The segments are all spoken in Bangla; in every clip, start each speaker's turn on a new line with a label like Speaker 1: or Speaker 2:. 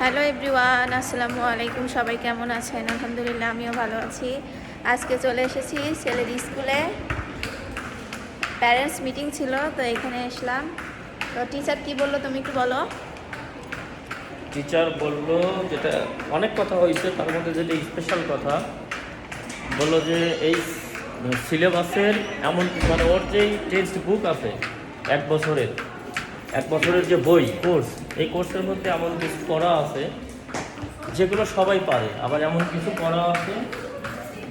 Speaker 1: হ্যালো এভরিওয়ান, আসসালামু আলাইকুম। সবাই কেমন আছেন? আলহামদুলিল্লাহ, আমিও ভালো আছি। আজকে চলে এসেছি ছেলের স্কুলে। প্যারেন্টস মিটিং ছিল, তো এখানে আসলাম। তো টিচার কি বললো তুমি একটু বলো।
Speaker 2: টিচার বললো যেটা অনেক কথা হয়েছে, তার মধ্যে যেটা স্পেশাল কথা বললো যে এই সিলেবাসের এমন মানে ওর যেই টেক্সট বুক আছে এক বছরের যে বই কোর্স, এই কোর্সের মধ্যে এমন কিছু করা আছে যেগুলো সবাই পারে, আবার এমন কিছু করা আছে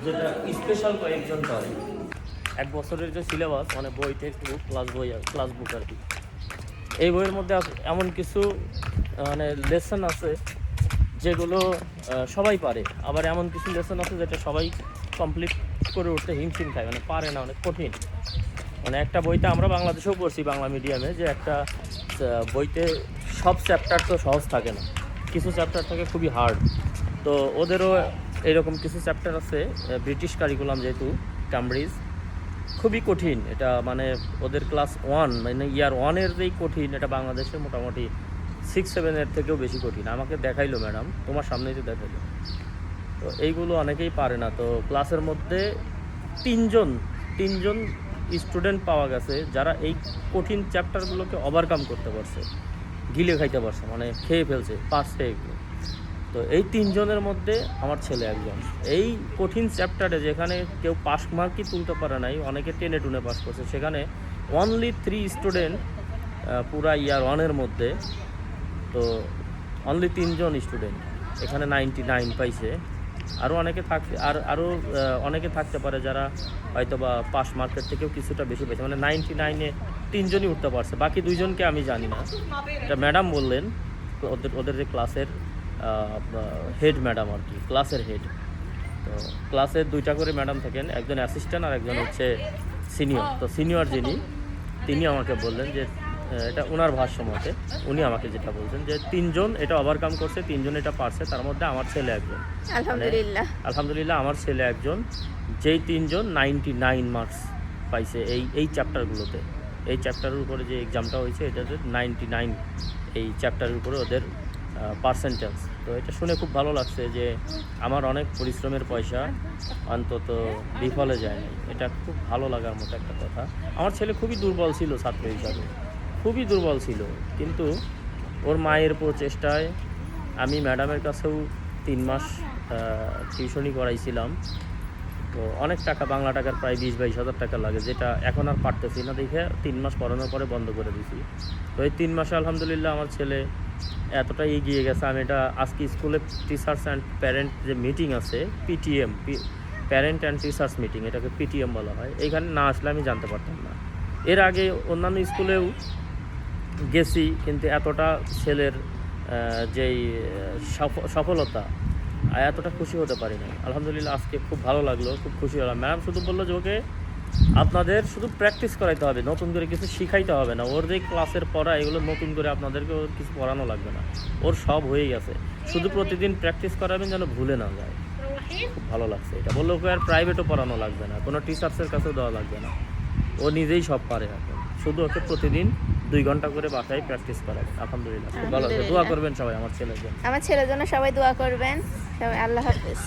Speaker 2: যেটা স্পেশাল কয়েকজন পারে। এক বছরের যে সিলেবাস মানে বই, টেক্সট বুক ক্লাস বুক আর কি, এই বইয়ের মধ্যে এমন কিছু মানে লেসন আছে যেগুলো সবাই পারে, আবার এমন কিছু লেসন আছে যেটা সবাই কমপ্লিট করে উঠতে হিমশিম খায়, মানে পারে না, অনেক কঠিন। মানে একটা বইতে আমরা বাংলাদেশেও পড়ছি বাংলা মিডিয়ামে, যে একটা বইতে সব চ্যাপ্টার তো সহজ থাকে না, কিছু চ্যাপ্টার থাকে খুবই হার্ড। তো ওদেরও এরকম কিছু চ্যাপ্টার আছে, ব্রিটিশ কারিকুলাম যেহেতু, ক্যামব্রিজ, খুবই কঠিন এটা। মানে ওদের ক্লাস 1 মানে ইয়ার 1-এর যেই কঠিন, এটা বাংলাদেশের মোটামুটি 6-7-এর থেকেও বেশি কঠিন। আমাকে দেখাইলো ম্যাডাম, তোমার সামনেই তো দেখাইলো। তো এইগুলো অনেকেই পারে না। তো ক্লাসের মধ্যে তিনজন স্টুডেন্ট পাওয়া গেছে যারা এই কঠিন চ্যাপ্টারগুলোকে ওভারকাম করতে পারছে, গিলে খাইতে পারছে, মানে খেয়ে ফেলছে, পারছে এগুলো। তো এই তিনজনের মধ্যে আমার ছেলে একজন। এই কঠিন চ্যাপ্টারে যেখানে কেউ পাস মার্কই তুলতে পারে নাই, অনেকে টেনে টুনে পাস করছে, সেখানে অনলি 3 স্টুডেন্ট পুরা ইয়ার 1-এর মধ্যে, তো অনলি 3জন স্টুডেন্ট এখানে 99 পাইছে। আরও অনেকে অনেকে থাকতে পারে যারা হয়তো বা পাস মার্কের থেকেও কিছুটা বেশি পাইছে, মানে 99-এ 3জনই উঠতে পারছে, বাকি 2জনকে আমি জানি না। এটা ম্যাডাম বললেন, ওদের যে ক্লাসের হেড ম্যাডাম আর কি, ক্লাসের হেড। তো ক্লাসের 2টা করে ম্যাডাম থাকেন, একজন অ্যাসিস্ট্যান্ট আর একজন হচ্ছে সিনিয়র। তো সিনিয়র তিনি আমাকে বললেন যে এটা ওনার ভাষ্য মতে, উনি আমাকে যেটা বলছেন যে 3জন এটা ওভারকাম করছে, 3জন এটা পারছে, তার মধ্যে আমার ছেলে একজন। আলহামদুলিল্লাহ আমার ছেলে একজন, যেই 3জন 99 মার্কস পাইছে এই চ্যাপ্টারগুলোতে। এই চ্যাপ্টারের উপরে যে এক্সামটা হয়েছে, এটাতে 99 এই চ্যাপ্টারের উপরে ওদের পার্সেন্টেজ। তো এটা শুনে খুব ভালো লাগছে যে আমার অনেক পরিশ্রমের পয়সা অন্তত বিফলে যায় নাই। এটা খুব ভালো লাগার মতো একটা কথা। আমার ছেলে খুবই দুর্বল ছিল, ছাত্র হিসাবে খুবই দুর্বল ছিল, কিন্তু ওর মায়ের প্রচেষ্টায় আমি ম্যাডামের কাছেও 3 মাস টিউশনি করাইছিলাম। তো অনেক টাকা, বাংলা টাকার প্রায় 20-22 হাজার টাকা লাগে, যেটা এখন আর পারতেছি না দেখে 3 মাস পড়ানোর পরে বন্ধ করে দিয়েছি। তো এই 3 মাসে আলহামদুলিল্লাহ আমার ছেলে এতটা এগিয়ে গেছে। আমি এটা আজকে স্কুলে টিচার্স অ্যান্ড প্যারেন্ট যে মিটিং আছে, PTM, parent and teachers meeting, এটাকে পিটিএম বলা হয়, এইখানে না আসলে আমি জানতে পারতাম না। এর আগে অন্যান্য স্কুলেও গেছি, কিন্তু এতটা ছেলের যেই সফলতা, এতটা খুশি হতে পারি না। আলহামদুলিল্লাহ আজকে খুব ভালো লাগলো, খুব খুশি হলাম। ম্যাম শুধু বললো যে ওকে আপনাদের শুধু প্র্যাকটিস করাইতে হবে, নতুন করে কিছু শিখাইতে হবে না। ওর যে ক্লাসের পড়া, এগুলো নতুন করে আপনাদেরকে ওর কিছু পড়ানো লাগবে না, ওর সব হয়ে গেছে, শুধু প্রতিদিন প্র্যাকটিস করাবেন যেন ভুলে না যায়। খুব ভালো লাগছে এটা বললো। ওকে আর প্রাইভেটও পড়ানো লাগবে না, কোনো টিচার্সের কাছেও দেওয়া লাগবে না, ও নিজেই সব পারে এখন, শুধু ওকে প্রতিদিন 2 ঘন্টা করে বাসায় প্র্যাকটিস করাবে। আলহামদুলিল্লাহ খুব ভালো। দোয়া করবেন সবাই আমার ছেলের জন্য।
Speaker 1: আমার ছেলের জন্য সবাই দোয়া করবেন সবাই। আল্লাহ হাফেজ।